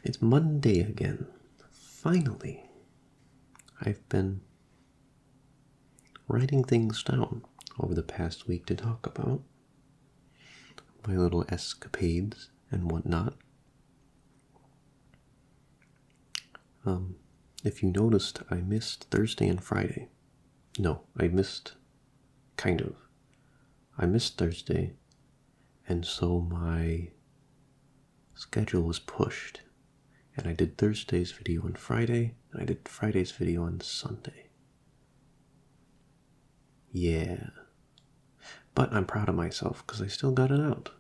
It's Monday again. Finally. I've been writing things down over the past week to talk about. My little escapades and whatnot. If you noticed, I missed Thursday and Friday. No, I missed Thursday, and so my schedule was pushed. And I did Thursday's video on Friday, and I did Friday's video on Sunday. Yeah. But I'm proud of myself, because I still got it out.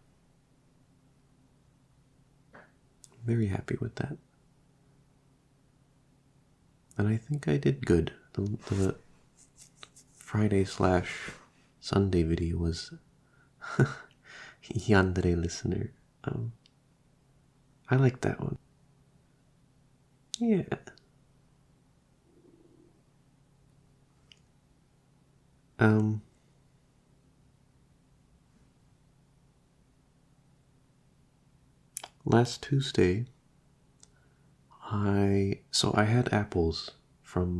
Very happy with that. And I think I did good. The Friday/Sunday video was Yandere listener. I like that one. Yeah. Last Tuesday, I had apples from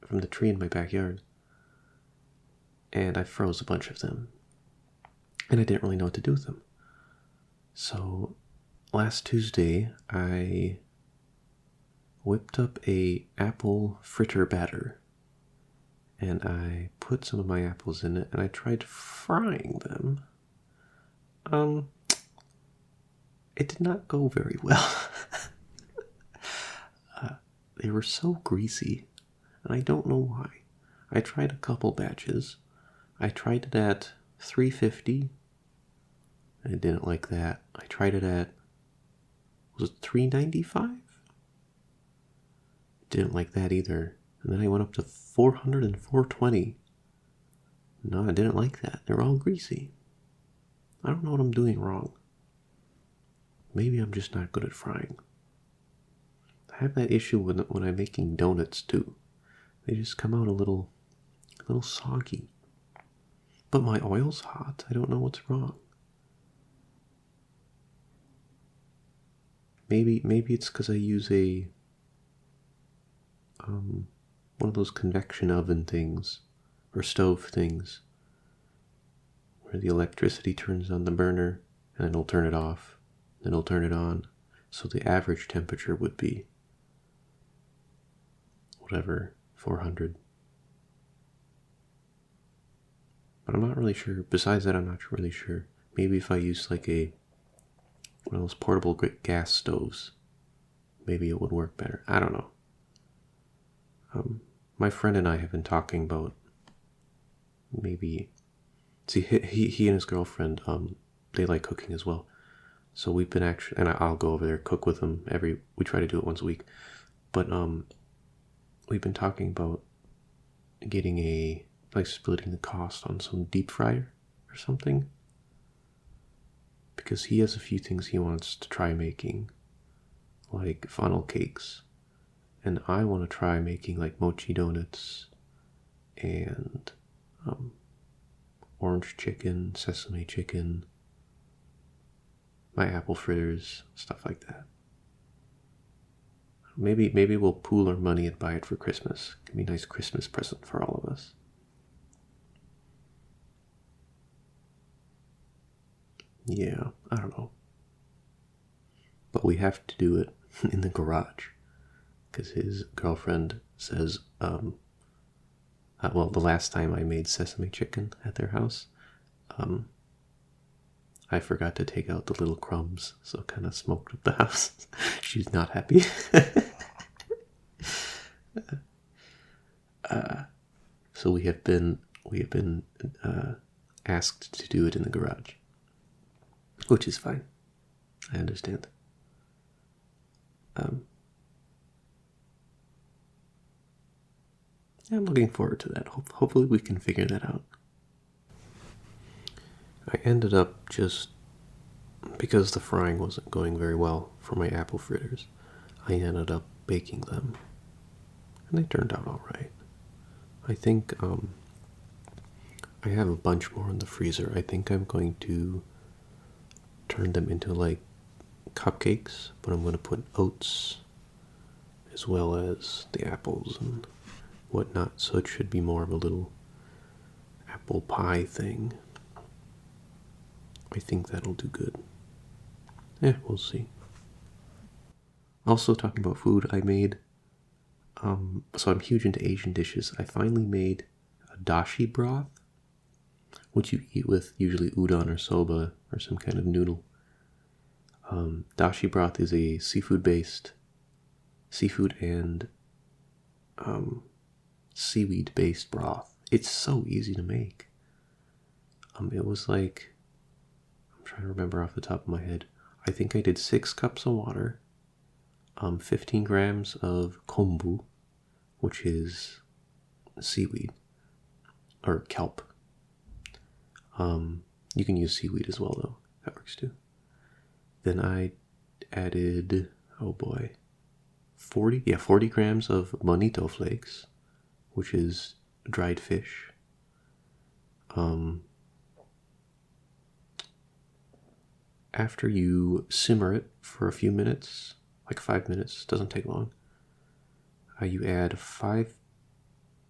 the tree in my backyard, and I froze a bunch of them, and I didn't really know what to do with them. So last Tuesday, I whipped up a apple fritter batter, and I put some of my apples in it, and I tried frying them. It did not go very well. They were so greasy, and I don't know why. I tried a couple batches. I tried it at 350. I didn't like that. I tried it at, was it 395? Didn't like that either. And then I went up to 400 and 420. No, I didn't like that. They're all greasy. I don't know what I'm doing wrong. Maybe I'm just not good at frying. I have that issue when I'm making donuts too. They just come out a little soggy. But my oil's hot. I don't know what's wrong. Maybe it's because I use a one of those convection oven things or stove things where the electricity turns on the burner and then it'll turn it off, then it'll turn it on. So the average temperature would be whatever, 400. But I'm not really sure. Besides that, I'm not really sure. Maybe if I use like one of those portable gas stoves, maybe it would work better. I don't know. My friend and I have been talking about maybe. See, he and his girlfriend, they like cooking as well. So we've been and I'll go over there, cook with them we try to do it once a week. But we've been talking about getting splitting the cost on some deep fryer or something. Because he has a few things he wants to try making, like funnel cakes. And I want to try making like mochi donuts and orange chicken, sesame chicken, my apple fritters, stuff like that. Maybe we'll pool our money and buy it for Christmas. It could be a nice Christmas present for all of us. Yeah, I don't know. But we have to do it in the garage. Because his girlfriend says, well, the last time I made sesame chicken at their house, I forgot to take out the little crumbs, so it kind of smoked up the house. She's not happy. So we have been asked to do it in the garage, which is fine. I understand. I'm looking forward to that. Hopefully we can figure that out. I ended up just, because the frying wasn't going very well for my apple fritters, I ended up baking them. And they turned out alright. I think I have a bunch more in the freezer. I think I'm going to turn them into like cupcakes, but I'm going to put oats as well as the apples and whatnot, so it should be more of a little apple pie thing. I think that'll do good. Yeah, we'll see. Also, talking about food, I made, so I'm huge into Asian dishes. I finally made a dashi broth, which you eat with usually udon or soba or some kind of noodle. Dashi broth is a seafood and seaweed-based broth. It's so easy to make. It was like, I'm trying to remember off the top of my head. I think I did 6 cups of water, 15 grams of kombu, which is seaweed, or kelp. You can use seaweed as well, though. That works too. Then I added, 40 grams of bonito flakes, which is dried fish. After you simmer it for a few minutes, like 5 minutes, doesn't take long, you add 5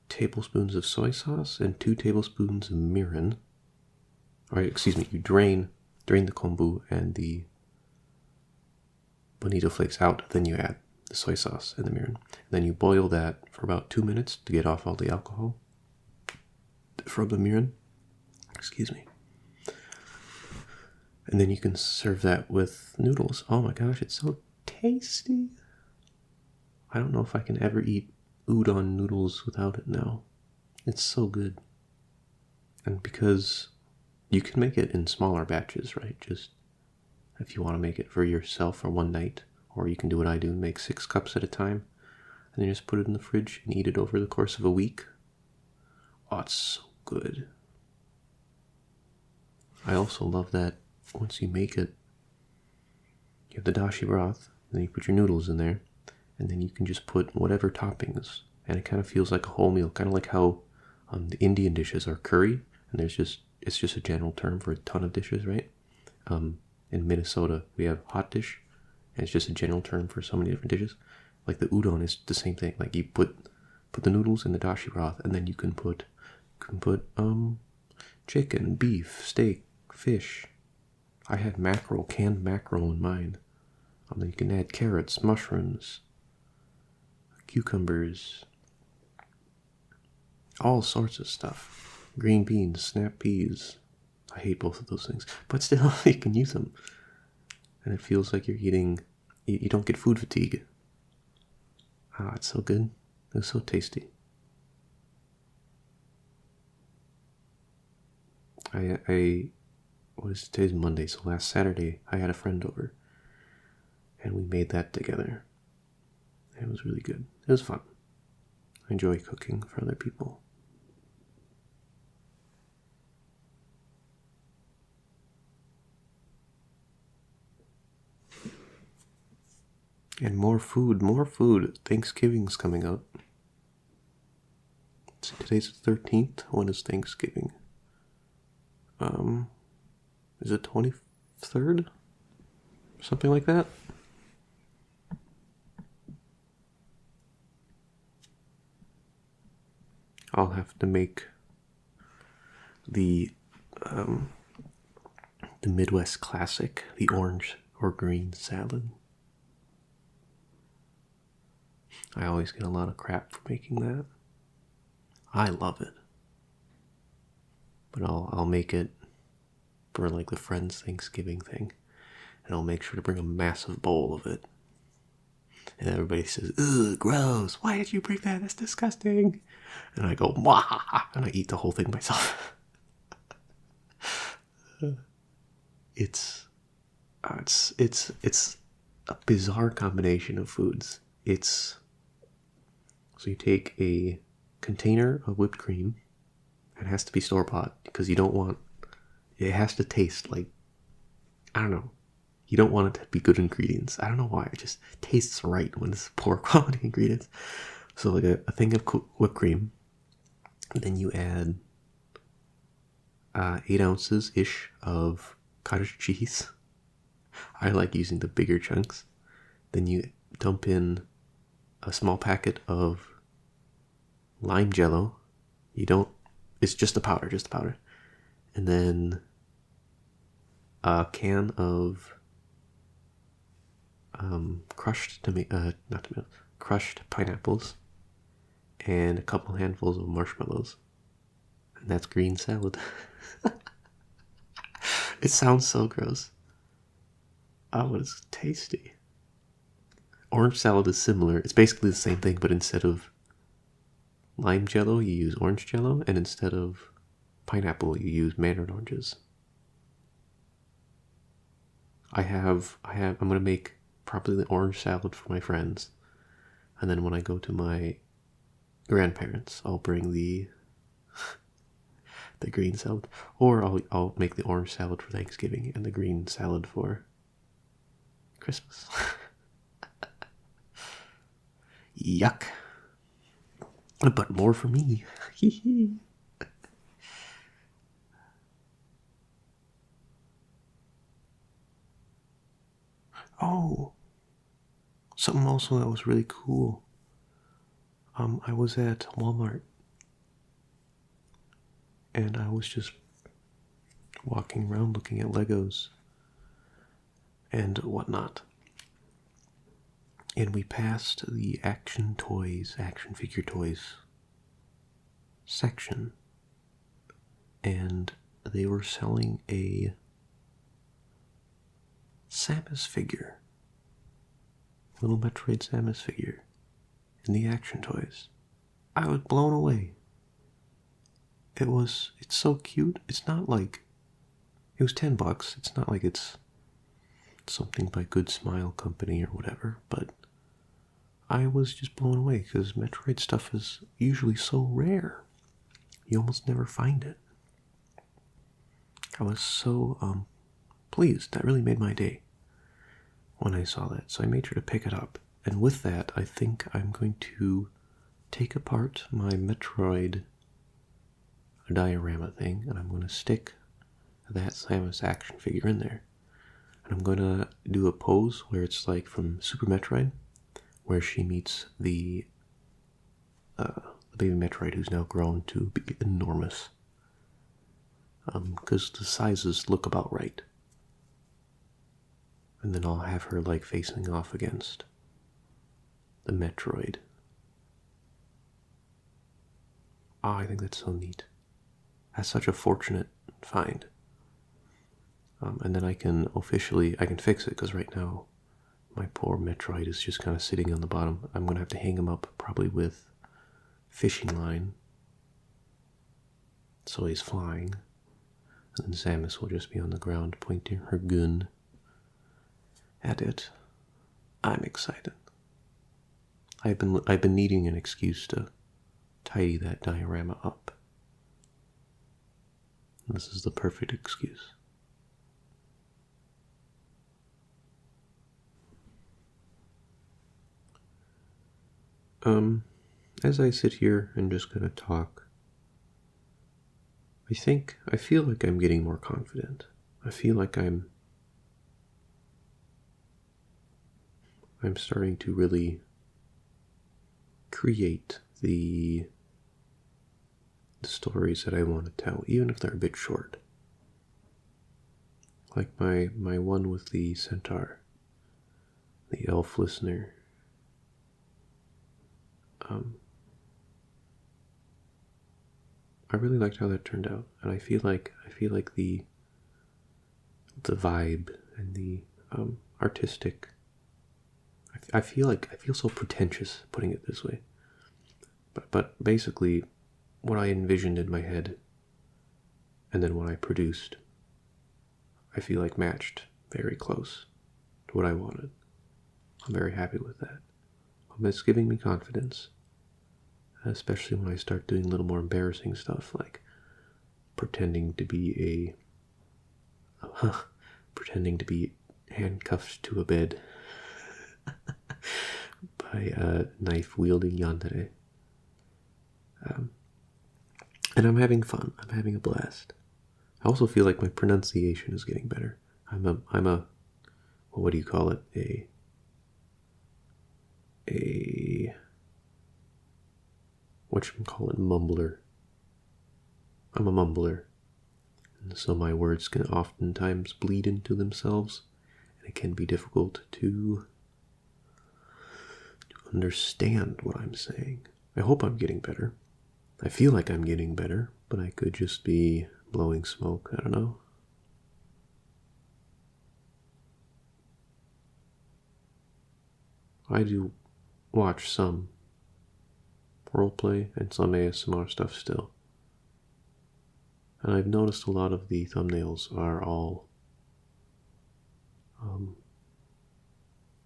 tablespoons of soy sauce and 2 tablespoons of mirin. You drain the kombu and the bonito flakes out, then you add the soy sauce and the mirin. And then you boil that for about 2 minutes to get off all the alcohol from the mirin. And then you can serve that with noodles. Oh my gosh, it's so tasty. I don't know if I can ever eat udon noodles without it now. It's so good. And because you can make it in smaller batches, right? Just if you want to make it for yourself for one night, or you can do what I do and make 6 cups at a time, and then just put it in the fridge and eat it over the course of a week. Oh, it's so good. I also love that once you make it, you have the dashi broth, then you put your noodles in there, and then you can just put whatever toppings, and it kind of feels like a whole meal, kind of like how the Indian dishes are curry, and it's just a general term for a ton of dishes, right? In Minnesota, we have hot dish, and it's just a general term for so many different dishes. Like the udon is the same thing. Like you put the noodles in the dashi broth, and then you can put chicken, beef, steak, fish. I had canned mackerel in mine. Then you can add carrots, mushrooms, cucumbers, all sorts of stuff. Green beans, snap peas. I hate both of those things, but still, you can use them. And it feels like you're eating, you don't get food fatigue. Ah, it's so good. It's so tasty. Today's Monday, so last Saturday I had a friend over, and we made that together. It was really good. It was fun. I enjoy cooking for other people. And more food. Thanksgiving's coming up. See, today's the 13th. When is Thanksgiving? Is it 23rd? Something like that? I'll have to make the Midwest classic, the orange or green salad. I always get a lot of crap for making that. I love it. But I'll make it for like the Friends Thanksgiving thing. And I'll make sure to bring a massive bowl of it. And everybody says, ugh, gross. Why did you bring that? That's disgusting. And I go, wah, and I eat the whole thing myself. It's a bizarre combination of foods. So you take a container of whipped cream. It has to be store-bought because it has to taste like, I don't know. You don't want it to be good ingredients. I don't know why. It just tastes right when it's poor quality ingredients. So like a thing of whipped cream. And then you add 8 ounces ish of cottage cheese. I like using the bigger chunks. Then you dump in a small packet of lime jello. It's just the powder. And then a can of crushed pineapples, and a couple handfuls of marshmallows. And that's green salad. It sounds so gross. Oh, but it's tasty. Orange salad is similar. It's basically the same thing, but instead of lime jello, you use orange jello, and instead of pineapple, you use mandarin oranges. I'm gonna make probably the orange salad for my friends, and then when I go to my grandparents, I'll bring the green salad, or I'll make the orange salad for Thanksgiving and the green salad for Christmas. Yuck. But more for me. Oh, something also that was really cool. I was at Walmart, and I was just walking around looking at Legos and whatnot. And we passed the action figure toys section, and they were selling a Samus figure, little Metroid Samus figure, in the action toys. I was blown away. It's so cute. It's not like, it was $10. It's not like it's something by Good Smile Company or whatever, but I was just blown away because Metroid stuff is usually so rare. You almost never find it. I was so pleased. That really made my day when I saw that. So I made sure to pick it up. And with that, I think I'm going to take apart my Metroid diorama thing, and I'm going to stick that Samus action figure in there. And I'm going to do a pose where it's like from Super Metroid, where she meets the baby Metroid who's now grown to be enormous. Because the sizes look about right. And then I'll have her like facing off against the Metroid. Oh, I think that's so neat. That's such a fortunate find. And then I can fix it, because right now my poor Metroid is just kind of sitting on the bottom. I'm going to have to hang him up probably with fishing line, so he's flying. And then Samus will just be on the ground pointing her gun at it. I'm excited. I've been needing an excuse to tidy that diorama up. This is the perfect excuse. As I sit here and just gonna talk, I feel like I'm getting more confident. I feel like I'm starting to really create the stories that I want to tell, even if they're a bit short. Like my one with the centaur, the elf listener. I really liked how that turned out, and I feel like the vibe and the artistic. I feel so pretentious putting it this way, but basically, what I envisioned in my head, and then what I produced, I feel like matched very close to what I wanted. I'm very happy with that. It's giving me confidence, especially when I start doing a little more embarrassing stuff, like pretending to be handcuffed to a bed by a knife-wielding yandere. And I'm having fun. I'm having a blast. I also feel like my pronunciation is getting better. I'm a well, what do you call it? A whatchamacallit, mumbler. I'm a mumbler. And so my words can oftentimes bleed into themselves, and it can be difficult to understand what I'm saying. I hope I'm getting better. I feel like I'm getting better, but I could just be blowing smoke. I don't know. I do watch some roleplay and some ASMR stuff still. And I've noticed a lot of the thumbnails are all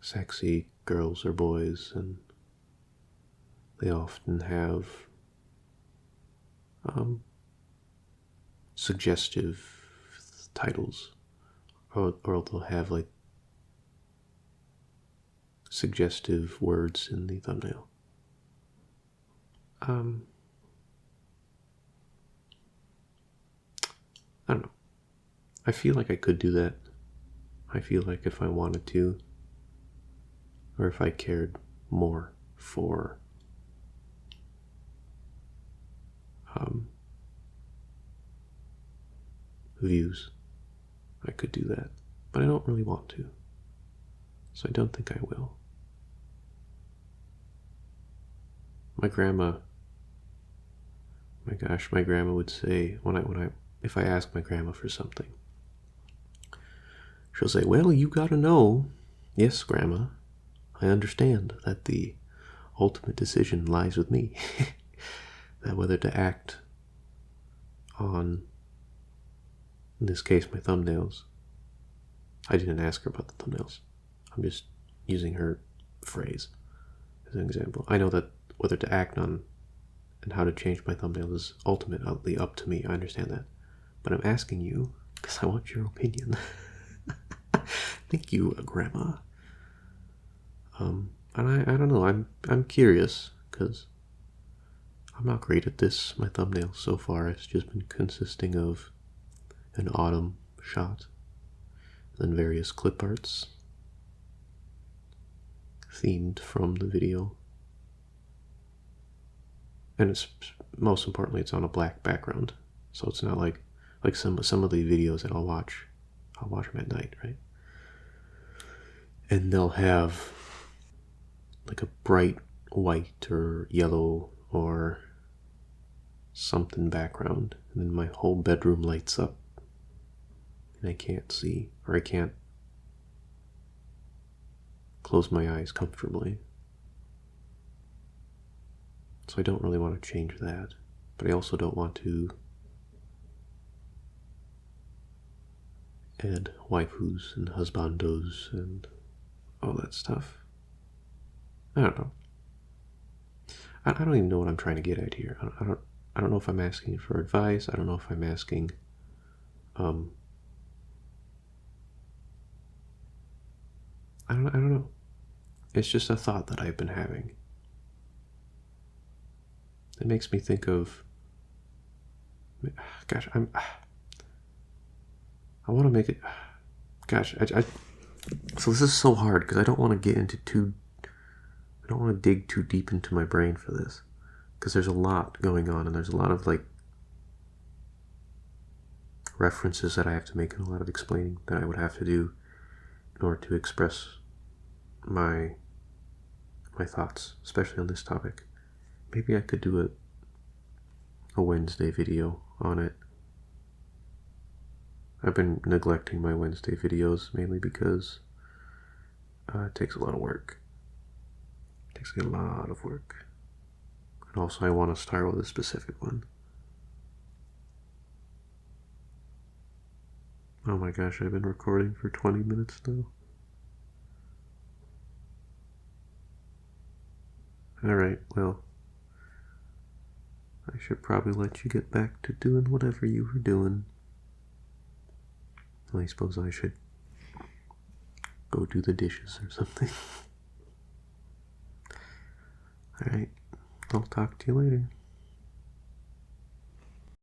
sexy girls or boys, and they often have suggestive titles, or they'll have like suggestive words in the thumbnail. I don't know. I feel like I could do that. I feel like if I wanted to, or if I cared more for views, I could do that. But I don't really want to. So I don't think I will. My grandma, my gosh, my grandma would say, if I ask my grandma for something, she'll say, well, you gotta know, yes, Grandma, I understand that the ultimate decision lies with me. That whether to act on, in this case, my thumbnails. I didn't ask her about the thumbnails. I'm just using her phrase as an example. I know that whether to act on and how to change my thumbnails is ultimately up to me. I understand that. But I'm asking you because I want your opinion. Thank you, Grandma. And I don't know. I'm curious because I'm not great at this. My thumbnails so far has just been consisting of an autumn shot, then various clip arts themed from the video, and it's most importantly it's on a black background, so it's not like some of the videos that I'll watch them at night, right? And they'll have like a bright white or yellow or something background, and then my whole bedroom lights up and I can't see, or I can't close my eyes comfortably. So I don't really want to change that, but I also don't want to add waifus and husbandos and all that stuff. I don't know. I don't even know what I'm trying to get at here. I don't know if I'm asking for advice. I don't know if I'm asking I don't know. It's just a thought that I've been having. It makes me think of, gosh, I want to make it, gosh, so this is so hard because I don't want to get into I don't want to dig too deep into my brain for this, because there's a lot going on and there's a lot of like references that I have to make and a lot of explaining that I would have to do in order to express my thoughts, especially on this topic. Maybe I could do a Wednesday video on it. I've been neglecting my Wednesday videos mainly because it takes a lot of work. It takes a lot of work. And also I want to start with a specific one. Oh my gosh, I've been recording for 20 minutes now. Alright, well, I should probably let you get back to doing whatever you were doing. I suppose I should go do the dishes or something. Alright, I'll talk to you later.